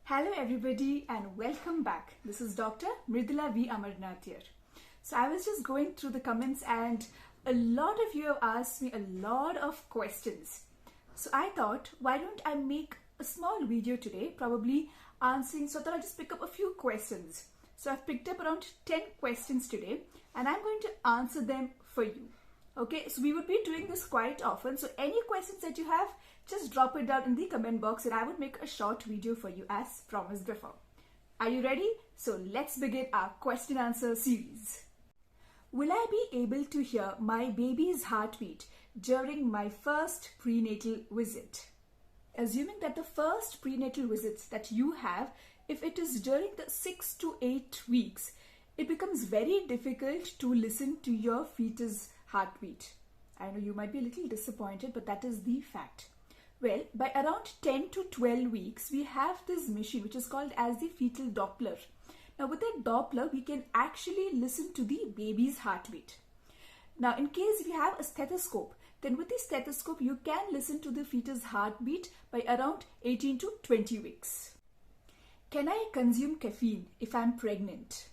Hello everybody and welcome back. This is Dr. Mridula V. Amarnath here. So I was just going through the comments and a lot of you have asked me a lot of questions. So I thought, why don't I make a small video today, probably answering, so I thought I'll just pick up a few questions. So I've picked up around 10 questions today and I'm going to answer them for you. Okay, so we would be doing this quite often. So any questions that you have, just drop it down in the comment box and I would make a short video for you as promised before. Are you ready? So let's begin our question answer series. Will I be able to hear my baby's heartbeat during my first prenatal visit? Assuming that the first prenatal visits that you have, if it is during the 6 to 8 weeks, it becomes very difficult to listen to your fetus heartbeat. I know you might be a little disappointed, but that is the fact. Well, by around 10 to 12 weeks, we have this machine which is called as the fetal Doppler. Now with that Doppler, we can actually listen to the baby's heartbeat. Now in case if you have a stethoscope, then with the stethoscope, you can listen to the fetus heartbeat by around 18 to 20 weeks. Can I consume caffeine if I'm pregnant?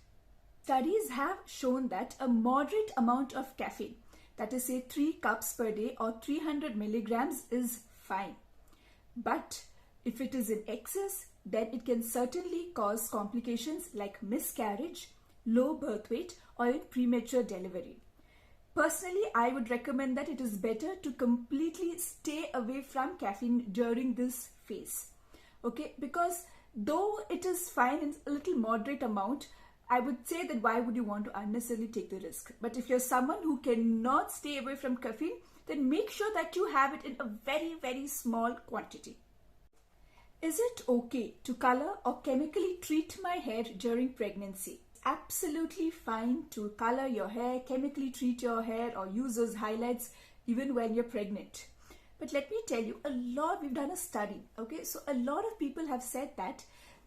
Studies have shown that a moderate amount of caffeine, that is say 3 cups per day or 300 milligrams is fine. But if it is in excess, then it can certainly cause complications like miscarriage, low birth weight, or in premature delivery. Personally, I would recommend that it is better to completely stay away from caffeine during this phase. Okay, because though it is fine in a little moderate amount, I would say that why would you want to unnecessarily take the risk? But if you're someone who cannot stay away from caffeine, then make sure that you have it in a very, very small quantity. Is it okay to color or chemically treat my hair during pregnancy? Absolutely fine to color your hair, chemically treat your hair, or use those highlights even when you're pregnant. But let me tell you, we've done a study, okay? So a lot of people have said that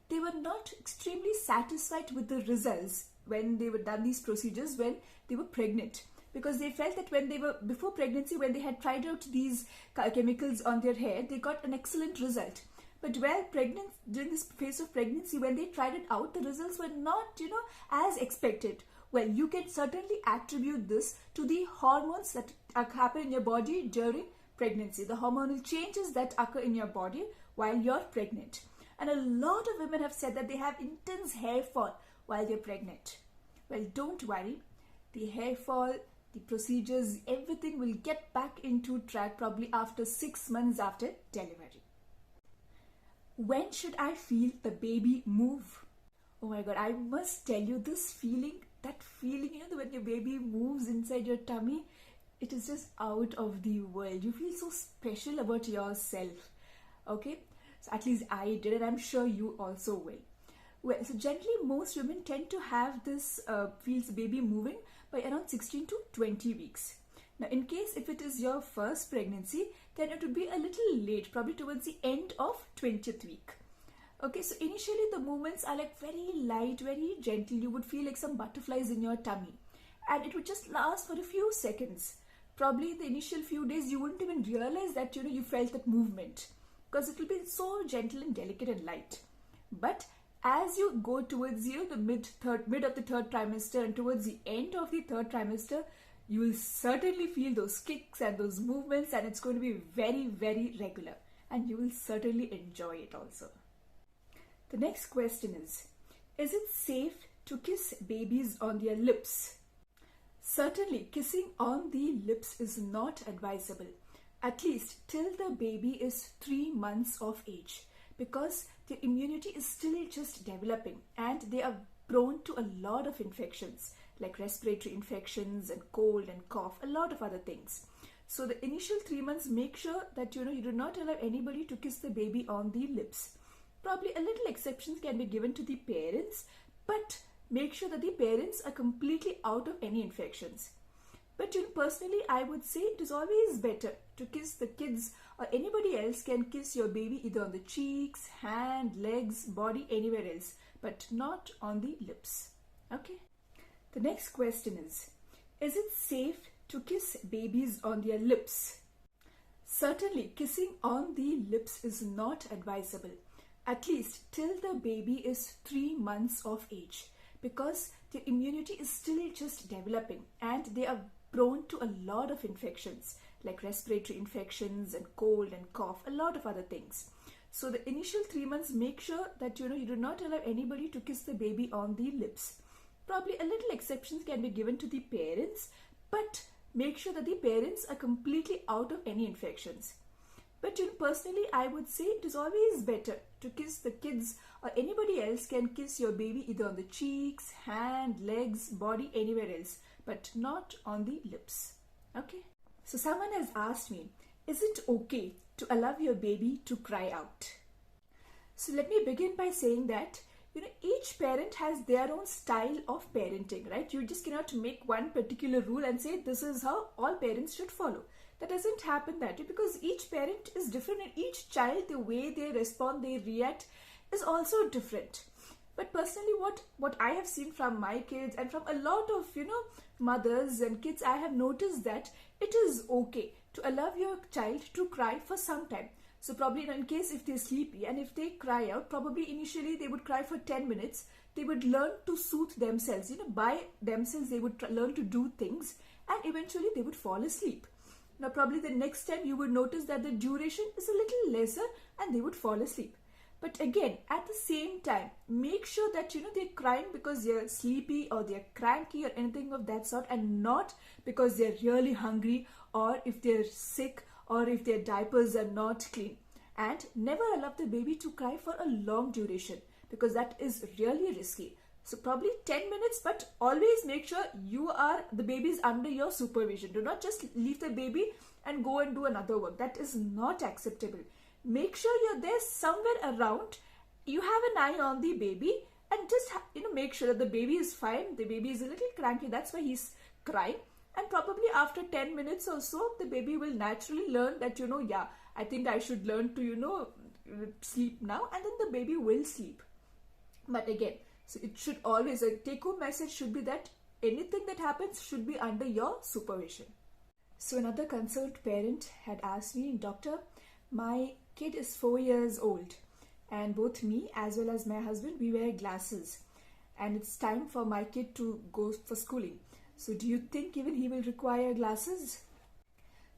they were not extremely satisfied with the results when they were done these procedures when they were pregnant, because they felt that when they were before pregnancy, when they had tried out these chemicals on their hair, they got an excellent result. But while pregnant, during this phase of pregnancy, when they tried it out, the results were not, as expected. Well, you can certainly attribute this to the hormones that happen in your body during pregnancy, the hormonal changes that occur in your body while you're pregnant. And a lot of women have said that they have intense hair fall while they're pregnant. Well, don't worry. The hair fall, the procedures, everything will get back into track probably after 6 months after delivery. When should I feel the baby move? Oh my God, I must tell you this feeling, that feeling, when your baby moves inside your tummy, it is just out of the world. You feel so special about yourself. Okay? So at least I did, and I'm sure you also will. Well, so generally most women tend to have this feels baby moving by around 16 to 20 weeks. Now in case if it is your first pregnancy, then it would be a little late, probably towards the end of 20th week. Okay, so initially the movements are like very light, very gentle. You would feel like some butterflies in your tummy, and it would just last for a few seconds. Probably the initial few days you wouldn't even realize that you felt that movement, because it will be so gentle and delicate and light. But as you go towards the mid of the third trimester and towards the end of the third trimester, you will certainly feel those kicks and those movements, and it's going to be very, very regular, and you will certainly enjoy it also. The next question is it safe to kiss babies on their lips? Certainly, kissing on the lips is not advisable, at least till the baby is 3 months of age, because their immunity is still just developing and they are prone to a lot of infections like respiratory infections and cold and cough, a lot of other things. So the initial 3 months, make sure that you do not allow anybody to kiss the baby on the lips. Probably a little exceptions can be given to the parents, but make sure that the parents are completely out of any infections. But personally, I would say it is always better to kiss the kids, or anybody else can kiss your baby either on the cheeks, hand, legs, body, anywhere else, but not on the lips. Okay. The next question is it safe to kiss babies on their lips? Certainly, kissing on the lips is not advisable, at least till the baby is 3 months of age, because their immunity is still just developing and they are prone to a lot of infections like respiratory infections and cold and cough, a lot of other things. So the initial 3 months, make sure that you do not allow anybody to kiss the baby on the lips. Probably a little exceptions can be given to the parents, but make sure that the parents are completely out of any infections. But personally, I would say it is always better to kiss the kids, or anybody else can kiss your baby either on the cheeks, hand, legs, body, anywhere else, but not on the lips. Okay? So someone has asked me, is it okay to allow your baby to cry out? So let me begin by saying that each parent has their own style of parenting, right? You just cannot make one particular rule and say this is how all parents should follow. That doesn't happen that way, because each parent is different and each child, the way they respond, they react is also different. But personally, what I have seen from my kids and from a lot of mothers and kids, I have noticed that it is okay to allow your child to cry for some time. So probably in case if they're sleepy and if they cry out, probably initially they would cry for 10 minutes. They would learn to soothe themselves. By themselves they would learn to do things and eventually they would fall asleep. Now probably the next time you would notice that the duration is a little lesser and they would fall asleep. But again, at the same time, make sure that they're crying because they're sleepy or they're cranky or anything of that sort, and not because they're really hungry or if they're sick or if their diapers are not clean. And never allow the baby to cry for a long duration, because that is really risky. So probably 10 minutes, but always make sure the baby is under your supervision. Do not just leave the baby and go and do another work. That is not acceptable. Make sure you're there somewhere around. You have an eye on the baby and just make sure that the baby is fine. The baby is a little cranky, that's why he's crying. And probably after 10 minutes or so, the baby will naturally learn that, yeah, I think I should learn to, sleep now, and then the baby will sleep. But again, so it should always, a take-home message should be that anything that happens should be under your supervision. So another concerned parent had asked me, Doctor, my kid is 4 years old and both me as well as my husband, we wear glasses and it's time for my kid to go for schooling. So do you think even he will require glasses?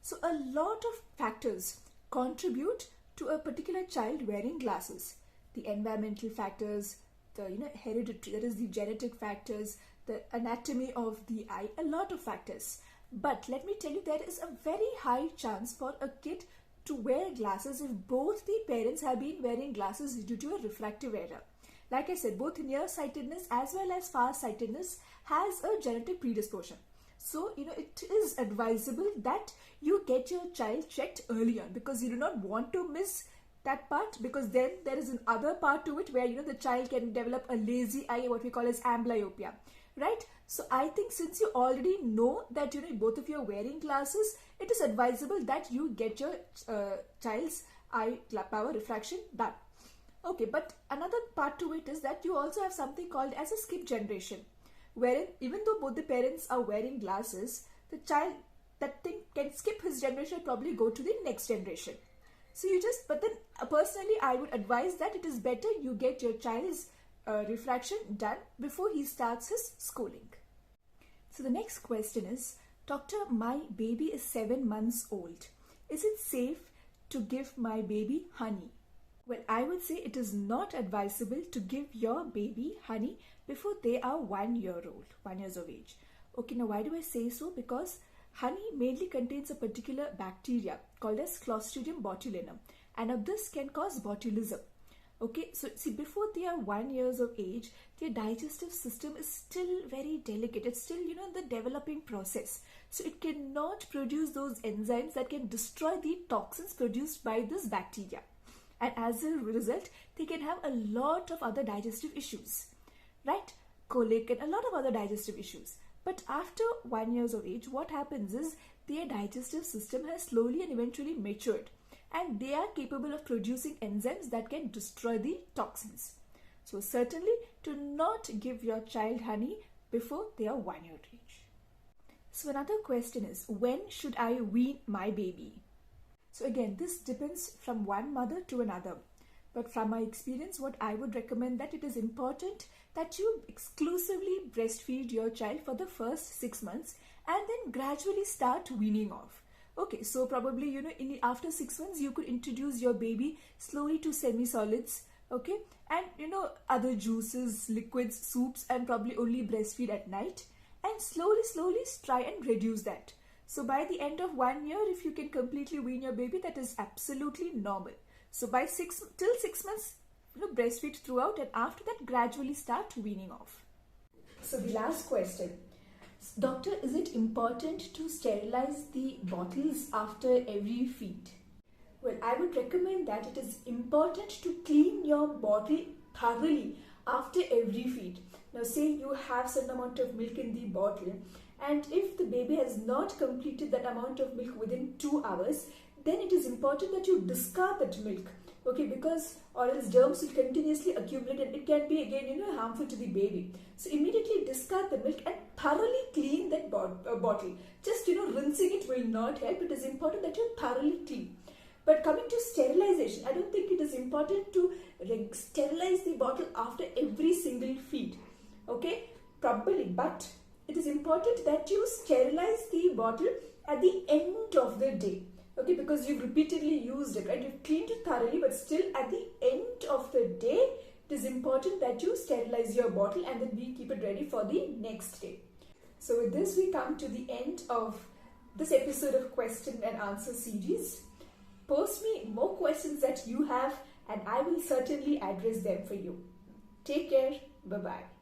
So a lot of factors contribute to a particular child wearing glasses. The environmental factors, the hereditary, that is the genetic factors, the anatomy of the eye, a lot of factors. But let me tell you, there is a very high chance for a kid to wear glasses if both the parents have been wearing glasses due to a refractive error. Like I said, both nearsightedness as well as farsightedness has a genetic predisposition. So, it is advisable that you get your child checked early on, because you do not want to miss that part, because then there is another part to it where the child can develop a lazy eye, what we call as amblyopia, right? So I think since you already know that both of you are wearing glasses, it is advisable that you get your child's eye power refraction done. Okay, but another part to it is that you also have something called as a skip generation, wherein even though both the parents are wearing glasses, the child, that thing can skip his generation, probably go to the next generation. So but then personally I would advise that it is better you get your child's refraction done before he starts his schooling. So the next question is, Doctor, my baby is 7 months old. Is it safe to give my baby honey? Well, I would say it is not advisable to give your baby honey before they are 1 year old, 1 years of age. Okay, now why do I say so? Because honey mainly contains a particular bacteria called as Clostridium botulinum, and this can cause botulism. Okay, so see, before they are 1 year of age, their digestive system is still very delicate. It's still, in the developing process. So it cannot produce those enzymes that can destroy the toxins produced by this bacteria. And as a result, they can have a lot of other digestive issues, right? Colic and a lot of other digestive issues. But after 1 year of age, what happens is their digestive system has slowly and eventually matured, and they are capable of producing enzymes that can destroy the toxins. So certainly do not give your child honey before they are 1 year of age. So another question is, when should I wean my baby? So again, this depends from one mother to another. But from my experience, what I would recommend, that it is important that you exclusively breastfeed your child for the first 6 months and then gradually start weaning off. Okay, so probably, after 6 months, you could introduce your baby slowly to semi-solids, okay, and other juices, liquids, soups, and probably only breastfeed at night, and slowly try and reduce that. So by the end of 1 year, if you can completely wean your baby, that is absolutely normal. So by till 6 months, breastfeed throughout, and after that gradually start weaning off. So the last question. Doctor, is it important to sterilize the bottles after every feed? Well, I would recommend that it is important to clean your bottle thoroughly after every feed. Now say you have certain amount of milk in the bottle, and if the baby has not completed that amount of milk within 2 hours, then it is important that you discard that milk. Okay, because or else germs will continuously accumulate and it can be again harmful to the baby. So immediately discard the milk and thoroughly clean that bottle. Just rinsing it will not help. It is important that you thoroughly clean. But coming to sterilization, I don't think it is important to sterilize the bottle after every single feed. Okay, probably, but it is important that you sterilize the bottle at the end of the day. Okay, because you've repeatedly used it, right? You've cleaned it thoroughly, but still at the end of the day, it is important that you sterilize your bottle and then we keep it ready for the next day. So with this, we come to the end of this episode of question and answer series. Post me more questions that you have and I will certainly address them for you. Take care. Bye-bye.